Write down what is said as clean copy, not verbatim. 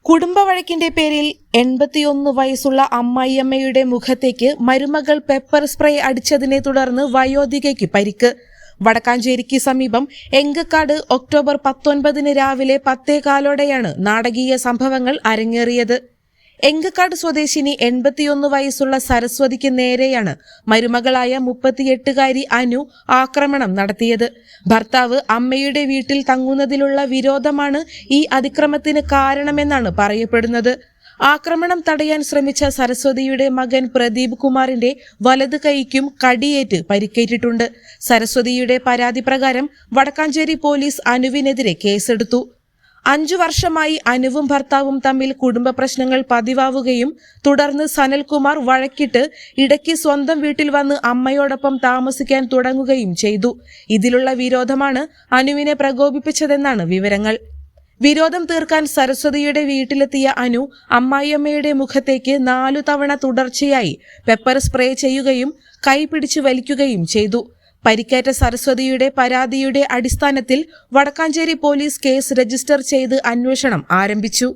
കുടുംബവഴക്കിന്റെ പേരിൽ 81 വയസ്സുള്ള അമ്മായിയമ്മയുടെ മുഖത്തേക്ക് മരുമകൾ പെപ്പർ സ്പ്രേ അടിച്ചതിനെ തുടർന്ന് വയോധികയ്ക്ക് പരിക്ക്. വടക്കാഞ്ചേരിക്ക് സമീപം എങ്കക്കാട് ഒക്ടോബർ 19 രാവിലെ 10:15 നാടകീയ സംഭവങ്ങൾ അരങ്ങേറിയത്. എങ്കക്കാട് സ്വദേശിനി 81 വയസ്സുള്ള സരസ്വതിക്ക് നേരെയാണ് മരുമകളായ 38-കാരി അനു ആക്രമണം നടത്തിയത്. ഭർത്താവ് അമ്മയുടെ വീട്ടിൽ തങ്ങുന്നതിലുള്ള വിരോധമാണ് ഈ അതിക്രമത്തിന് കാരണമെന്നാണ് പറയപ്പെടുന്നത്. ആക്രമണം തടയാൻ ശ്രമിച്ച സരസ്വതിയുടെ മകൻ പ്രദീപ് കുമാറിന്റെ വലത് കൈക്കും കടിയേറ്റ് പരിക്കേറ്റിട്ടുണ്ട്. സരസ്വതിയുടെ പരാതി പ്രകാരം വടക്കാഞ്ചേരി പോലീസ് അനുവിനെതിരെ കേസെടുത്തു. 5 വർഷമായി അനുവും ഭർത്താവും തമ്മിൽ കുടുംബ പ്രശ്നങ്ങൾ പതിവാവുകയും തുടർന്ന് സനൽകുമാർ വഴക്കിട്ട് ഇടയ്ക്ക് സ്വന്തം വീട്ടിൽ വന്ന് അമ്മയോടൊപ്പം താമസിക്കാൻ തുടങ്ങുകയും ചെയ്തു. ഇതിലുള്ള വിരോധമാണ് അനുവിനെ പ്രകോപിപ്പിച്ചതെന്നാണ് വിവരങ്ങൾ. വിരോധം തീർക്കാൻ സരസ്വതിയുടെ വീട്ടിലെത്തിയ അനു അമ്മായിയമ്മയുടെ മുഖത്തേക്ക് 4 തവണ തുടർച്ചയായി പെപ്പർ സ്പ്രേ ചെയ്യുകയും കൈ പിടിച്ചു വലിക്കുകയും ചെയ്തു. പരിക്കേറ്റ സരസ്വതിയുടെ പരാതിയുടെ അടിസ്ഥാനത്തിൽ വടക്കാഞ്ചേരി പോലീസ് കേസ് രജിസ്റ്റർ ചെയ്ത് അന്വേഷണം ആരംഭിച്ചു.